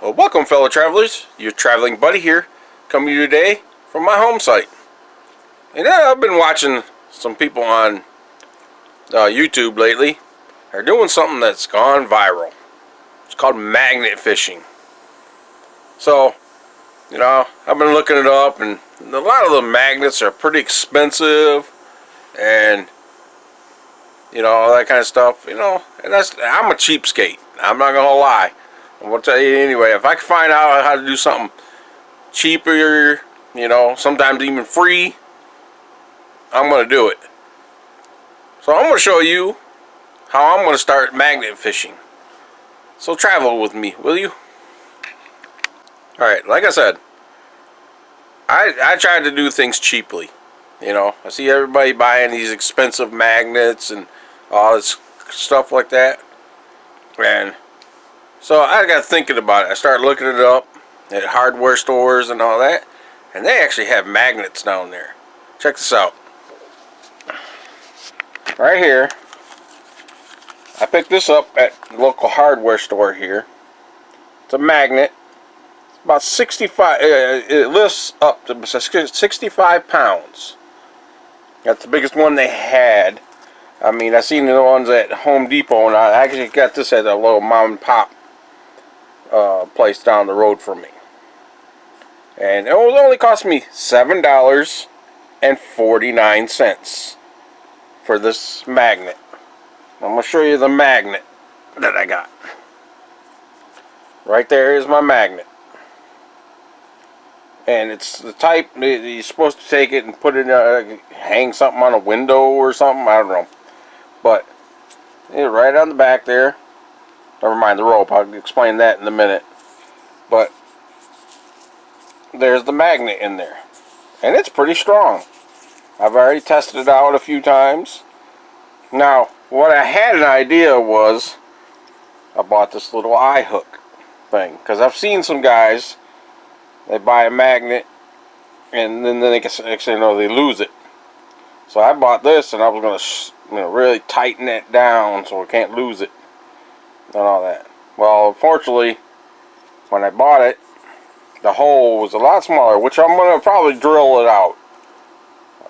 Well, welcome fellow travelers, your traveling buddy here, coming to you today from my home site. And I've been watching some people on YouTube lately. They're doing something that's gone viral. It's called magnet fishing. So, I've been looking it up, and a lot of the magnets are pretty expensive, and all that kind of stuff. And I'm a cheapskate. I'm not gonna lie. I'm gonna tell you anyway. If I can find out how to do something cheaper, sometimes even free, I'm gonna do it. So I'm gonna show you how I'm gonna start magnet fishing. So travel with me, will you? Alright, like I said, I try to do things cheaply. I see everybody buying these expensive magnets and all this stuff like that. And so I got thinking about it. I started looking it up at hardware stores and all that. And they actually have magnets down there. Check this out. Right here. I picked this up at the local hardware store here. It's a magnet. It's about 65. It lifts up to 65 pounds. That's the biggest one they had. I mean, I seen the ones at Home Depot, and I actually got this at a little mom and pop place down the road from me. And it was only cost me $7.49 for this magnet. I'm going to show you the magnet that I got. Right there is my magnet. And it's the type that you're supposed to take it and put it hang something on a window or something. I don't know. But it's right on the back there. Never mind the rope. I'll explain that in a minute. But there's the magnet in there. And it's pretty strong. I've already tested it out a few times. Now, what I had an idea was, I bought this little eye hook thing. Because I've seen some guys, they buy a magnet and then they they lose it. So I bought this, and I was going to really tighten it down so I can't lose it and all that. Well, unfortunately, when I bought it, the hole was a lot smaller, which I'm going to probably drill it out.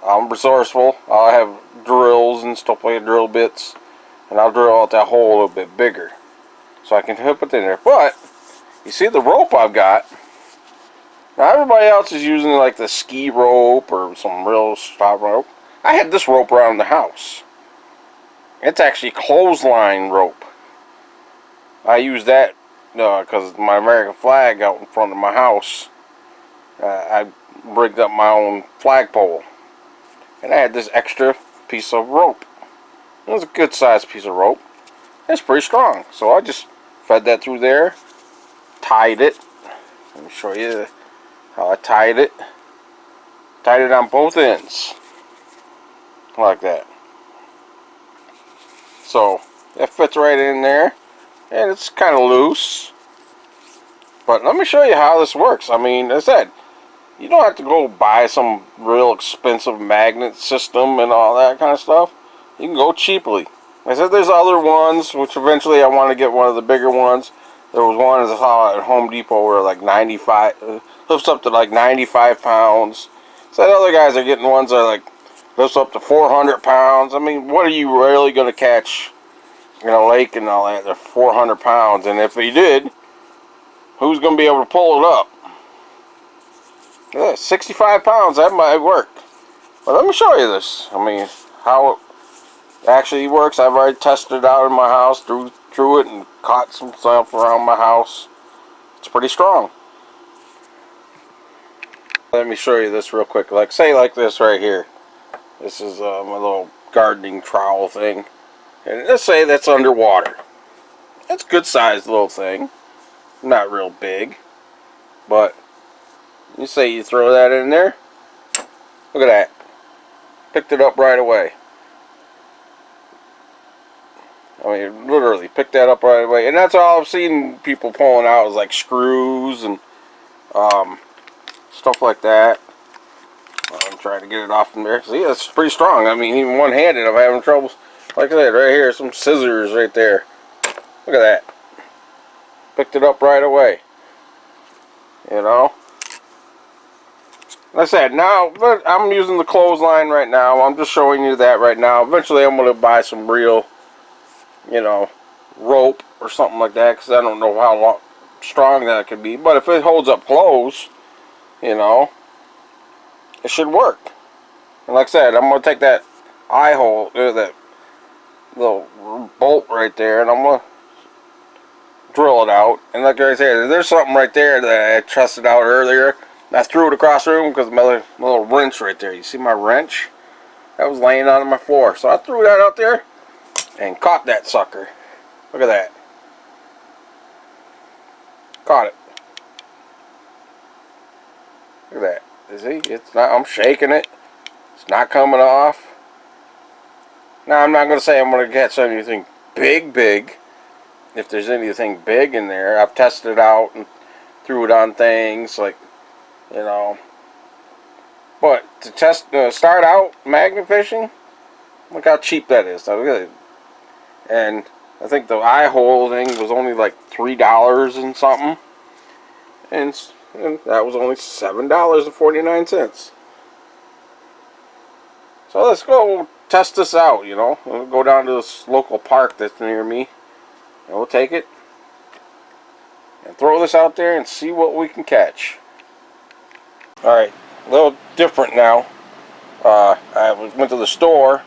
I'm resourceful. I'll have drills and stuff like drill bits, and I'll drill out that hole a little bit bigger so I can hook it in there. But you see the rope I've got. Now everybody else is using like the ski rope or some real stop rope. I had this rope around the house. It's actually clothesline rope. I use that because my American flag out in front of my house. I rigged up my own flagpole. And I had this extra piece of rope. It was a good sized piece of rope. It's pretty strong. So I just fed that through there. Tied it. Let me show you how I tied it. Tied it on both ends. Like that. So that fits right in there. And it's kind of loose. But let me show you how this works. I mean, as I said, you don't have to go buy some real expensive magnet system and all that kind of stuff. You can go cheaply. I said there's other ones, which eventually I want to get one of the bigger ones. There was one I saw at Home Depot where like 95, lifts up to like 95 pounds. So other guys are getting ones that are like lifts up to 400 pounds. I mean, what are you really going to catch in a lake and all that? They're 400 pounds. And if you did, who's going to be able to pull it up? Yeah, 65 pounds, that might work. But let me show you this. I mean, how it actually works. I've already tested it out in my house, threw it and caught some stuff around my house. It's pretty strong. Let me show you this real quick. Like, say like this right here. This is my little gardening trowel thing. And let's say that's underwater. It's a good sized little thing. Not real big. But you say you throw that in there. Look at that. Picked it up right away. I mean, literally picked that up right away. And that's all I've seen people pulling out is like screws and stuff like that. I'm trying to get it off from there. See, that's pretty strong. I mean, even one-handed, I'm having trouble. Like I said, right here, some scissors right there. Look at that. Picked it up right away. you know. Like I said, now I'm using the clothesline right now. I'm just showing you that right now. Eventually I'm going to buy some real, you know, rope or something like that, because I don't know how strong that could be. But if it holds up clothes, you know, it should work. And like I said, I'm going to take that eye hole, that little bolt right there, and I'm going to drill it out. And like I said, there's something right there that I tested out earlier. I threw it across the room because of my little wrench right there. You see my wrench? That was laying on my floor. So I threw that out there and caught that sucker. Look at that. Caught it. Look at that. You see? It's not, I'm shaking it. It's not coming off. Now I'm not going to say I'm going to catch anything big. If there's anything big in there, I've tested it out and threw it on things like, you know. But to start out magnet fishing, look how cheap that is. And I think the eye hole thing was only like $3 and something, and that was only $7.49. So let's go test this out. You know, we'll go down to this local park that's near me, and we'll take it and throw this out there and see what we can catch. All right. A little different now. I went to the store,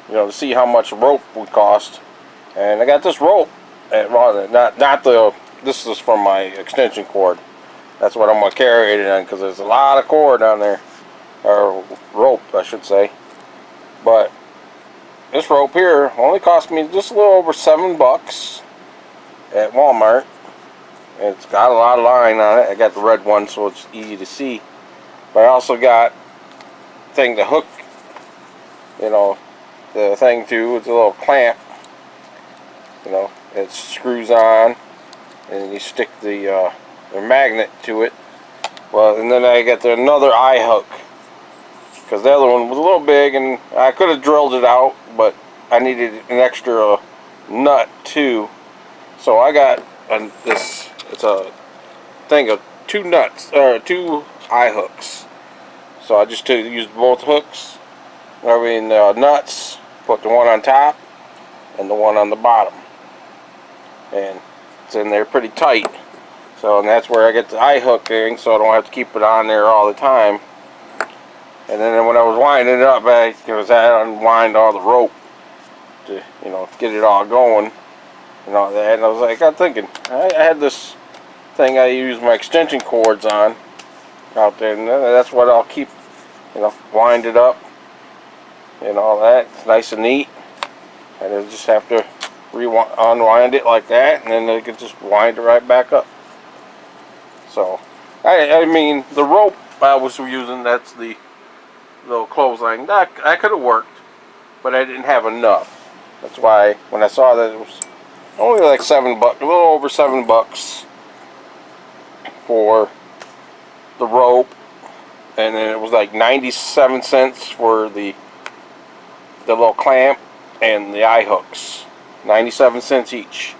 you know, to see how much rope would cost, and I got this rope. This is from my extension cord. That's what I'm gonna carry it in, because there's a lot of cord on there, or rope, I should say. But this rope here only cost me just a little over $7 at Walmart. It's got a lot of line on it. I got the red one, so it's easy to see. But I also got thing to hook, you know, the thing to. It's a little clamp, you know, it screws on, and you stick the magnet to it. Well, and then I got another eye hook, because the other one was a little big, and I could have drilled it out, but I needed an extra nut too. So I got this. It's a thing of two eye hooks. So I just used both hooks, nuts, put the one on top and the one on the bottom, and it's in there pretty tight. So, and that's where I get the eye hook thing, so I don't have to keep it on there all the time. And then when I was winding it up, I had to unwind all the rope to, you know, get it all going and all that. And I was like, I'm thinking, I had this thing I use my extension cords on out there, and that's what I'll keep, you know, wind it up and all that. It's nice and neat, and I just have to unwind it like that, and then I can just wind it right back up. So I mean, the rope I was using, that's the little clothesline, that could have worked, but I didn't have enough. That's why when I saw that it was only like $7, a little over $7 for the rope, and then it was like 97 cents for the little clamp and the eye hooks. 97 cents each.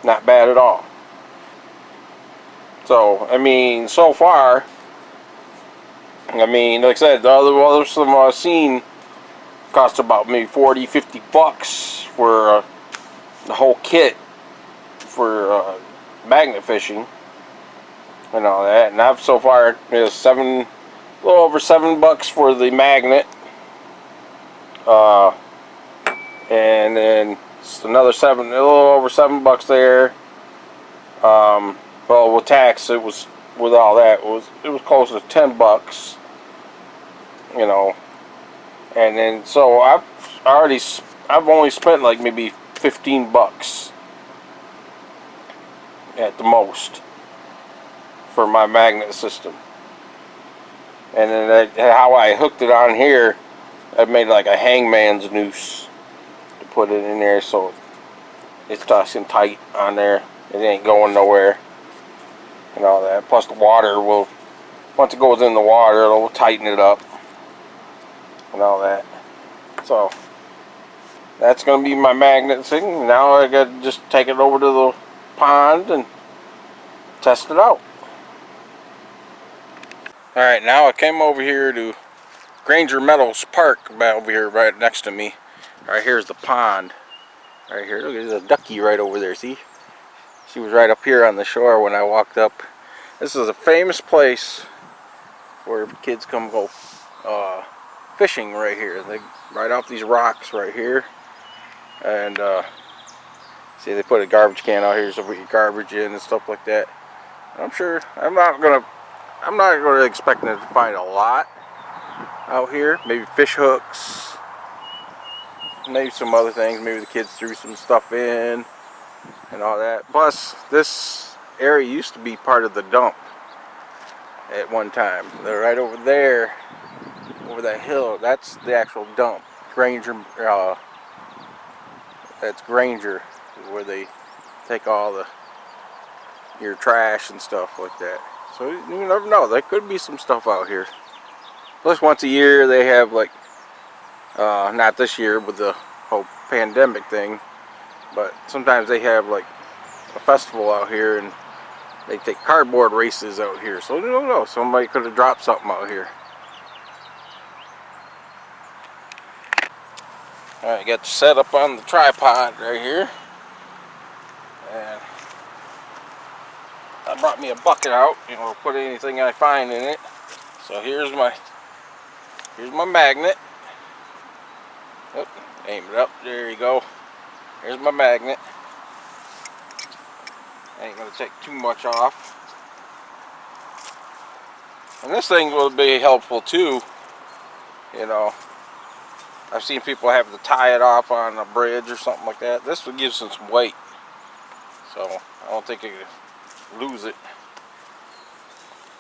Not bad at all. So, I mean, so far, I mean, like I said, the other some I've seen cost about maybe $40-50 for the whole kit for magnet fishing and all that. And I've so far, a little over $7 for the magnet, and then another a little over $7 there. Well, with tax, it was, with all that, it was close to $10, you know. And then so I've only spent like maybe $15 at the most for my magnet system. And then how I hooked it on here, I made like a hangman's noose to put it in there, so it's nice and tight on there. It ain't going nowhere and all that. Plus the water will, once it goes in the water, it'll tighten it up and all that. So that's going to be my magnet thing. Now I got to just take it over to the pond and test it out. Alright, now I came over here to Granger Meadows Park, about over here right next to me. Right here's the pond. Right here, look, there's a ducky right over there, see? She was right up here on the shore when I walked up. This is a famous place where kids come go fishing right here. They right off these rocks right here. And see, they put a garbage can out here so we get garbage in and stuff like that. And I'm not gonna expecting to find a lot out here. Maybe fish hooks, maybe some other things. Maybe the kids threw some stuff in and all that. Plus, this area used to be part of the dump at one time. They're right over there, over that hill. That's the actual dump. Granger, that's Granger, where they take all your trash and stuff like that. So you never know. There could be some stuff out here. Plus, once a year they have, like, not this year with the whole pandemic thing, but sometimes they have like a festival out here and they take cardboard races out here. So you don't know. Somebody could have dropped something out here. Alright, got you set up on the tripod right here. And I brought me a bucket out, you know, put anything I find in it. So here's my magnet. Oh, aim it up, there you go. Here's my magnet. Ain't gonna take too much off. And this thing will be helpful too, you know. I've seen people have to tie it off on a bridge or something like that. This would give some weight, so I don't think you could lose it.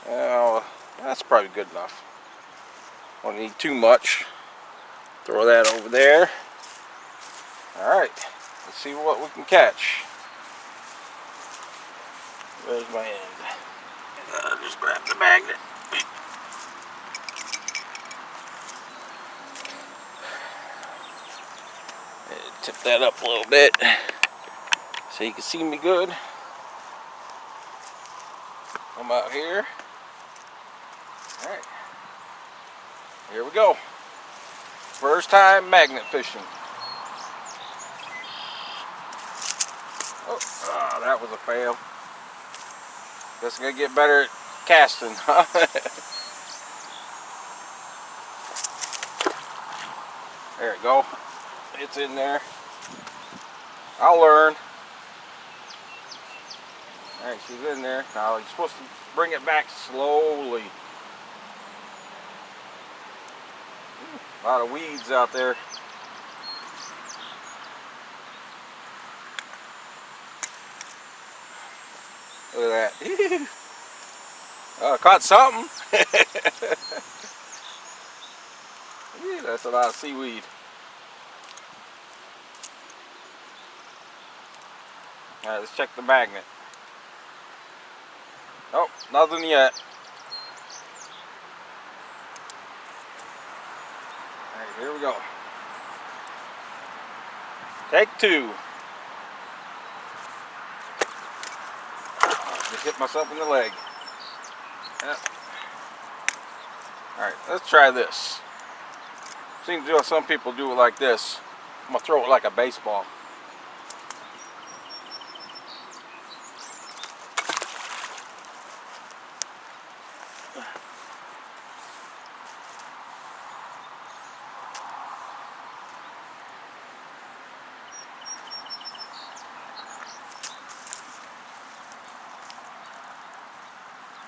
Well, that's probably good enough. Don't need too much. Throw that over there. Alright, let's see what we can catch. There's my end. Just grab the magnet. Tip that up a little bit so you can see me good. I'm out here. Alright. Here we go. First time magnet fishing. Oh, that was a fail. Guess I'm gonna get better at casting, huh? There we go. It's in there. I'll learn. Alright, she's in there. Now you're supposed to bring it back slowly. A lot of weeds out there. Look at that. Oh, I caught something. That's a lot of seaweed. Alright, let's check the magnet. Oh, nothing yet. Alright, here we go. Take two. Just hit myself in the leg. Yep. Alright, let's try this. Seems to some people do it like this. I'm going to throw it like a baseball.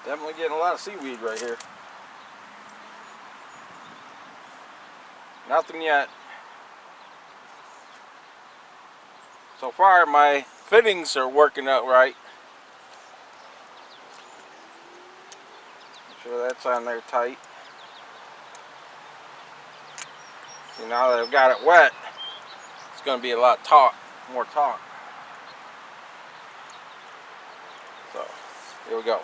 Definitely getting a lot of seaweed right here. Nothing yet. So far my fittings are working out right. Make sure that's on there tight. See, now that I've got it wet, it's going to be a lot more taut. So, here we go.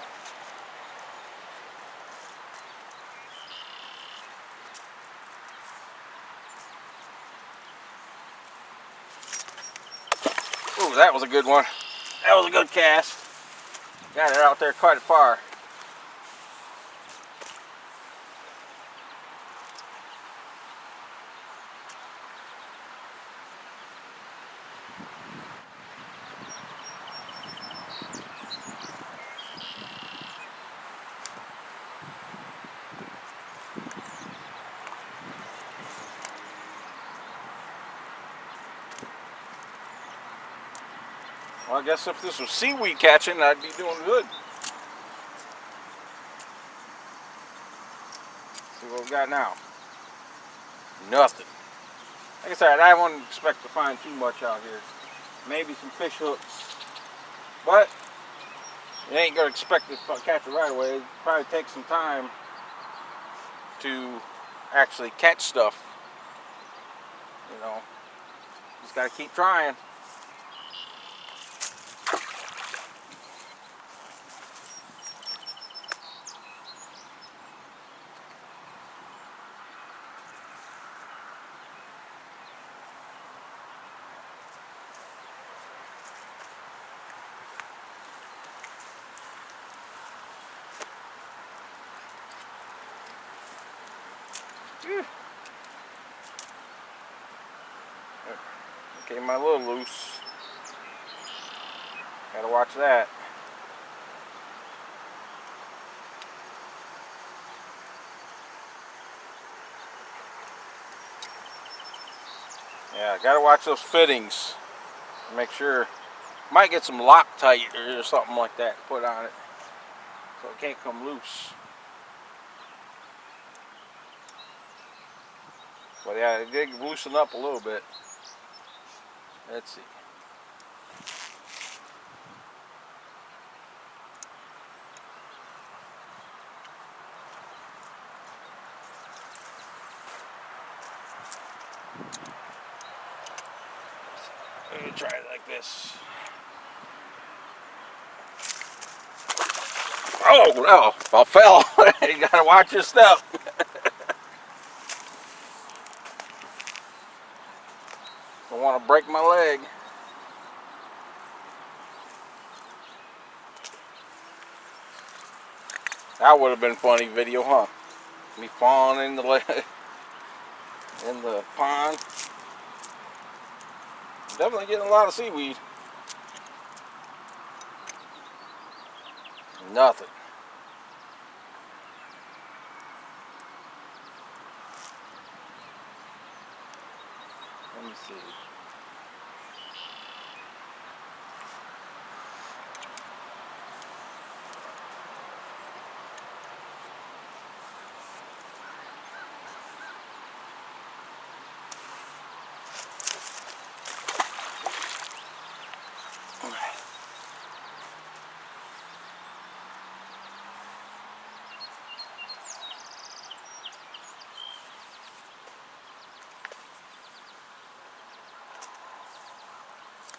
Ooh, that was a good one. That was a good cast. Got it out there quite far. Well, I guess if this was seaweed catching, I'd be doing good. See what we got now. Nothing. Like I said, I wouldn't expect to find too much out here. Maybe some fish hooks. But you ain't going to expect to catch it right away. It'd probably take some time to actually catch stuff. You know, just got to keep trying. Okay, my little loose. Gotta watch that. Yeah, gotta watch those fittings. Make sure. Might get some Loctite or something like that put on it, so it can't come loose. But yeah, it did loosen up a little bit. Let's see. Let me try it like this. Oh no! I fell. You gotta watch your step. Don't want to break my leg. That would have been a funny video, huh? Me falling in the pond. Definitely getting a lot of seaweed. Nothing. Let me see.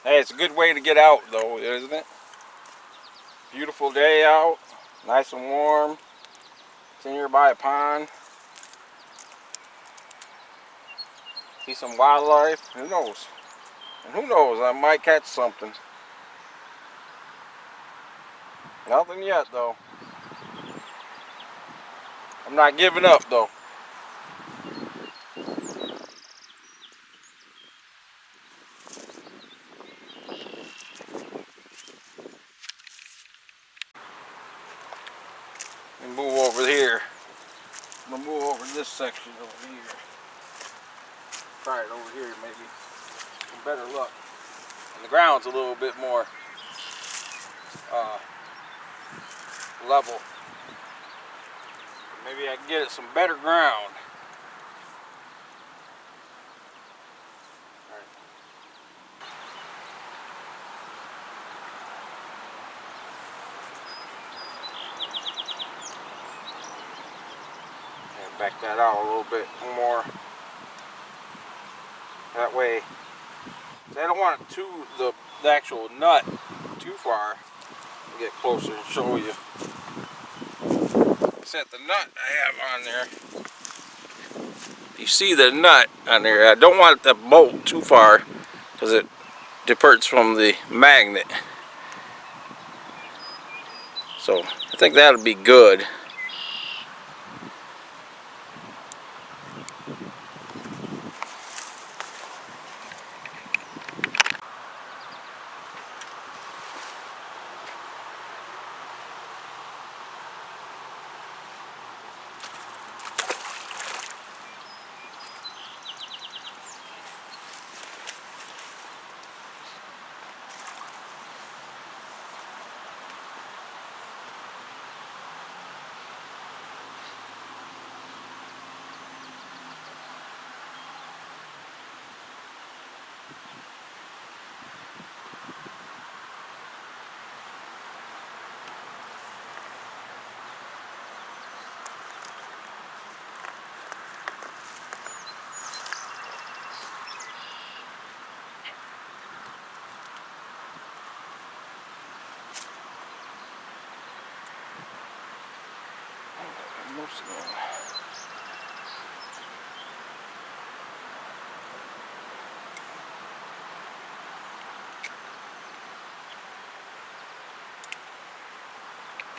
Hey, it's a good way to get out though, isn't it? Beautiful day out, nice and warm. Sitting here by a pond. See some wildlife. Who knows? And who knows? I might catch something. Nothing yet though. I'm not giving up though. Let me move over here. I'm gonna move over this section over here. Try it over here, maybe. Some better luck. And the ground's a little bit more level. Maybe I can get it some better ground. All right. And back that out a little bit more. That way, I don't want it the actual nut too far. I'll get closer and show you. Set the nut I have on there. You see the nut on there. I don't want the bolt too far because it departs from the magnet. So I think that'll be good. Oops, again.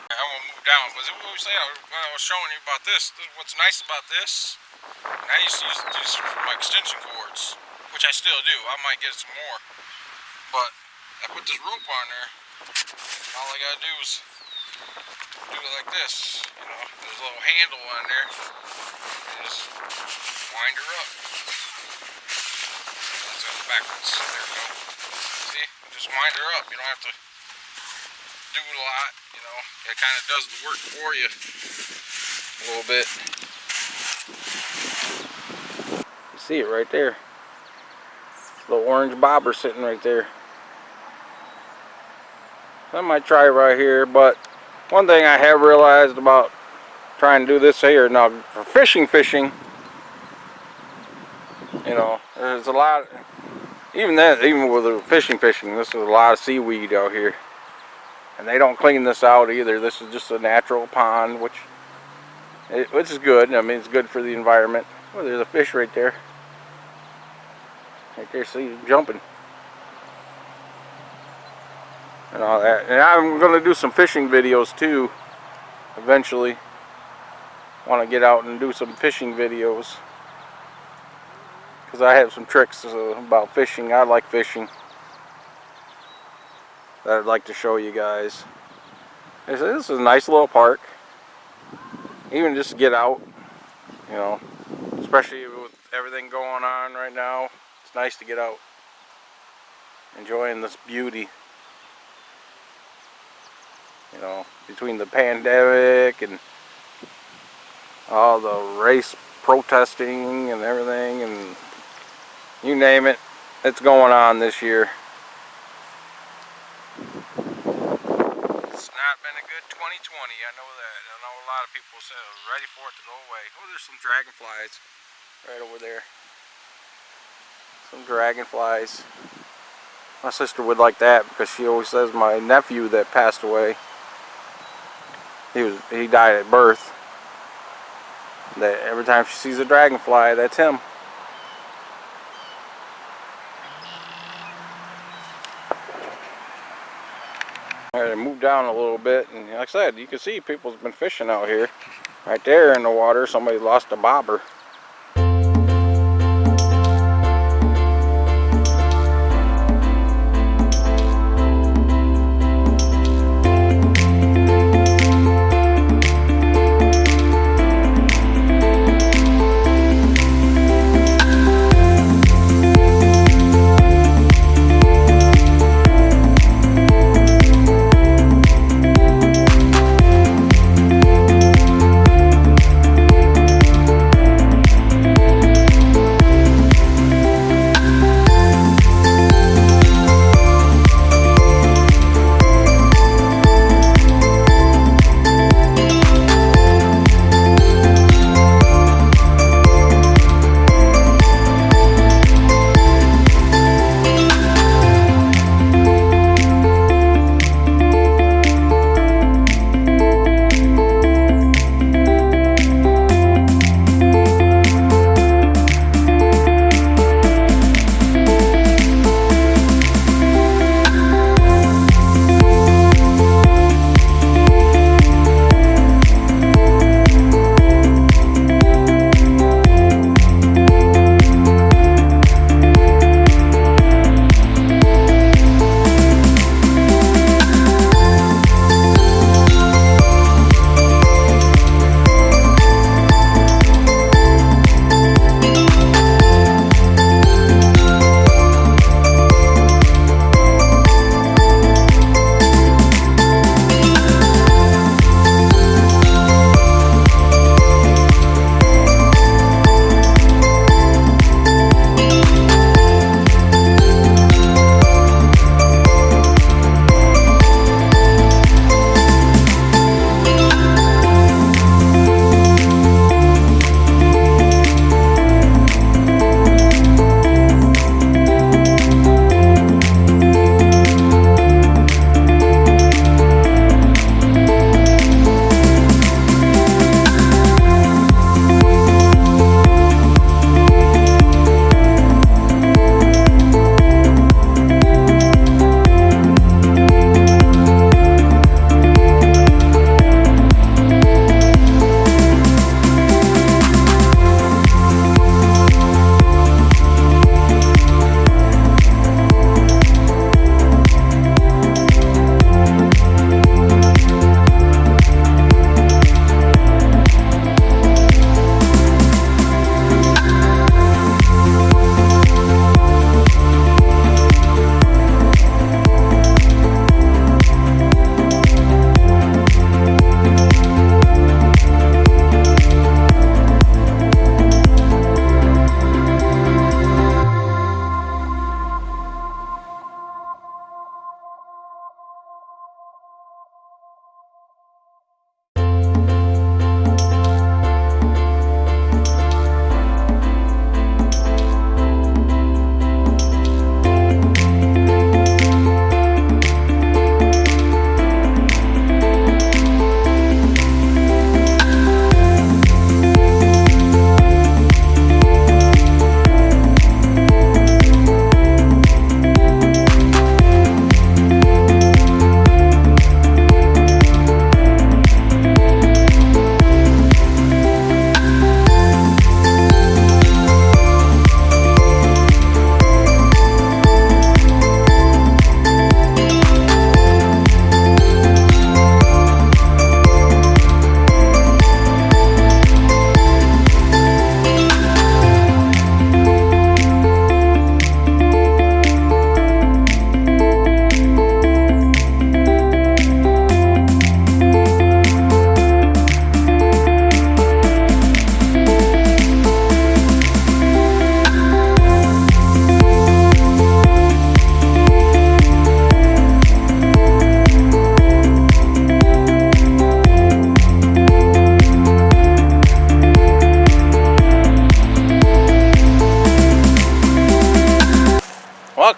I'm gonna move down. Was it what we said when I was showing you about this? What's nice about this? And I used to use these for my extension cords, which I still do. I might get some more, but I put this rope on there. All I gotta do is do it like this. You know, there's a little handle on there. And just wind her up. Let's go backwards. There we go. See? Just wind her up. You don't have to do a lot. You know, it kind of does the work for you a little bit. You see it right there. Little orange bobber sitting right there. I might try it right here, but one thing I have realized about trying to do this here now for fishing, you know, there's a lot. Even with the fishing, this is a lot of seaweed out here, and they don't clean this out either. This is just a natural pond, which is good. I mean, it's good for the environment. Well, there's a fish right there. Right there, see him jumping. And all that. And I'm going to do some fishing videos too, eventually. Want to get out and do some fishing videos. Because I have some tricks about fishing. I like fishing that I'd like to show you guys. This is a nice little park. Even just to get out, you know, especially with everything going on right now. It's nice to get out, enjoying this beauty. You know, between the pandemic and all the race protesting and everything, and you name it, it's going on this year. It's not been a good 2020, I know that. I know a lot of people said ready for it to go away. Oh, there's some dragonflies right over there. Some dragonflies. My sister would like that because she always says my nephew that passed away, he died at birth, that every time she sees a dragonfly, that's him. Alright, I moved down a little bit, and like I said, you can see people's been fishing out here. Right there in the water, somebody lost a bobber.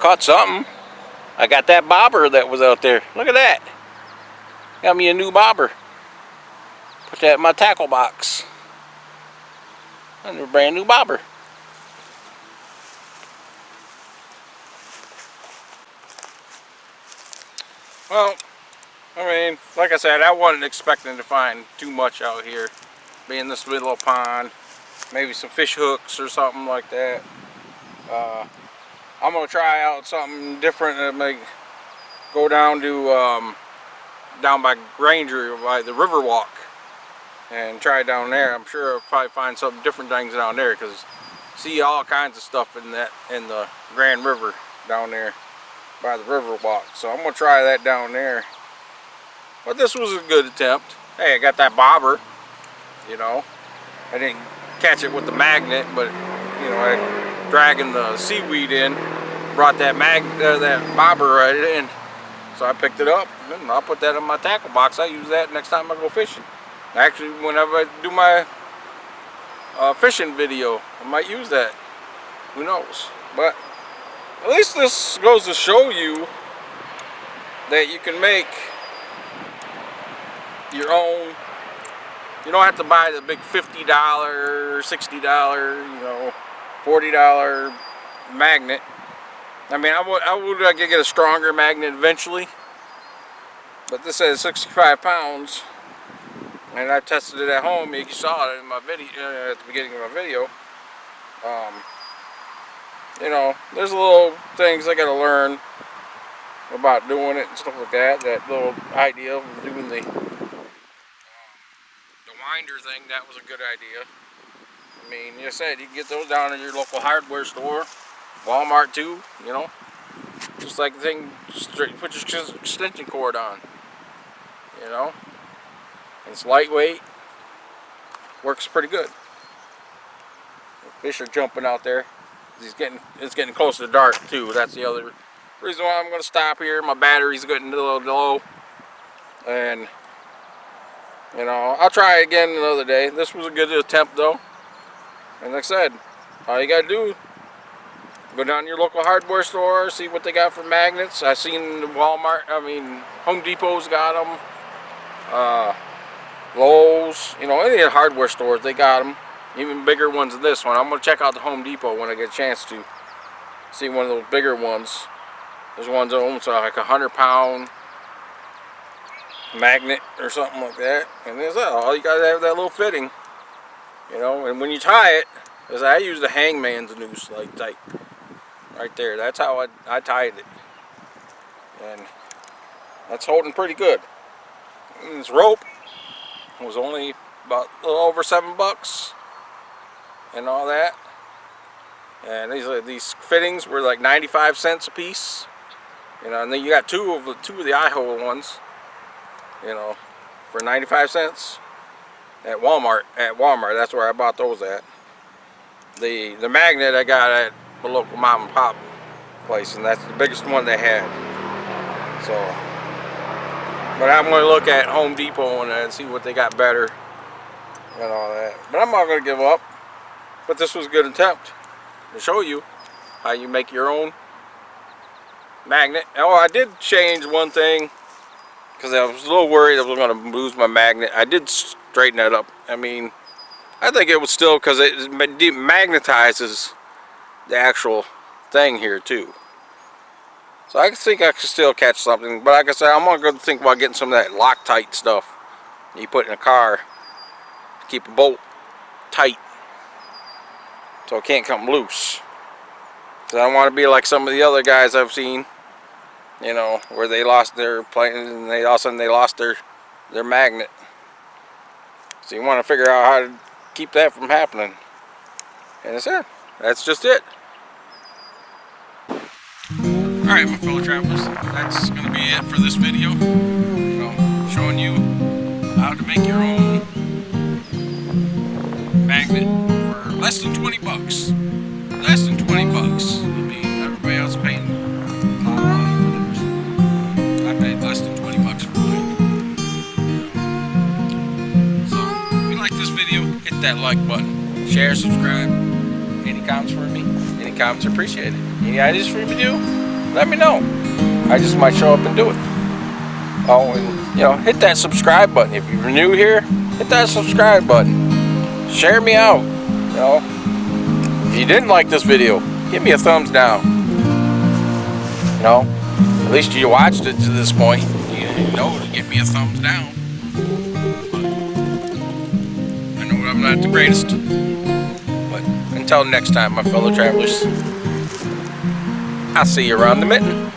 caught something. I got that bobber that was out there. Look at that. Got me a new bobber. Put that in my tackle box. And a brand new bobber. Well, I mean, like I said, I wasn't expecting to find too much out here. Being this little pond, maybe some fish hooks or something like that. I'm gonna try out something different and make go down to down by Granger by the Riverwalk and try down there. I'm sure I'll probably find some different things down there because see all kinds of stuff in the Grand River down there by the Riverwalk. So I'm gonna try that down there. But this was a good attempt. Hey, I got that bobber. You know, I didn't catch it with the magnet, but you know, I dragging the seaweed in, brought that that bobber right in. So I picked it up, and I'll put that in my tackle box. I use that next time I go fishing. Actually, whenever I do my fishing video, I might use that. Who knows? But at least this goes to show you that you can make your own. You don't have to buy the big $50, $60, you know, $40 magnet. I mean, I would like to get a stronger magnet eventually, but this says 65 pounds, and I tested it at home. You saw it in my video at the beginning of my video. You know, there's little things I gotta learn about doing it and stuff like that. That little idea of doing the winder thing, that was a good idea. I mean, you said you can get those down in your local hardware store, Walmart too, you know. Just like the thing, straight, put your extension cord on, you know. It's lightweight, works pretty good. The fish are jumping out there. It's getting close to dark too. That's the other reason why I'm going to stop here. My battery's getting a little low, and you know, I'll try it again another day. This was a good attempt though. And like I said, all you gotta do, go down to your local hardware store, see what they got for magnets. I seen the Home Depot's got them. Lowe's, you know, any of the hardware stores, they got them. Even bigger ones than this one. I'm gonna check out the Home Depot when I get a chance to see one of those bigger ones. There's ones that almost like 100-pound magnet or something like that, and there's that. All you gotta have that little fitting, you know. And when you tie it, as I use the hangman's noose, like tight, right there. That's how I tied it, and that's holding pretty good. And this rope was only about a little over $7, and all that. And these fittings were like 95 cents a piece, you know. And then you got two of the eye hole ones, you know, for 95 cents at Walmart. That's where I bought those at. The magnet I got at the local mom and pop place, and that's the biggest one they had. So, but I'm going to look at Home Depot and see what they got better and all that. But I'm not going to give up. But this was a good attempt to show you how you make your own magnet. Oh, I did change one thing, because I was a little worried I was going to lose my magnet. I did straighten that up. I mean, I think it was still, because it magnetizes the actual thing here too. So I think I could still catch something. But like I said, I'm going to go think about getting some of that Loctite stuff you put in a car to keep a bolt tight so it can't come loose. So I don't want to be like some of the other guys I've seen, you know, where they lost their plane and all of a sudden they lost their magnet. So you want to figure out how to keep that from happening. And that's just it. Alright, my fellow travelers, that's going to be it for this video. Showing you how to make your own magnet for less than $20. Less than $20. I mean, everybody else paying a lot of money for theirs. I paid less than $20 for mine. So, if you like this video, hit that like button. Share, subscribe. Any comments for me? Any comments are appreciated. Any ideas for me to do? let me know. I just might show up and do it. Oh, and you know, hit that subscribe button. If you're new here, hit that subscribe button. Share me out. You know, if you didn't like this video, give me a thumbs down. You know, at least you watched it to this point. You know to give me a thumbs down. I know I'm not the greatest, but until next time, my fellow travelers, I'll see you around the mitten.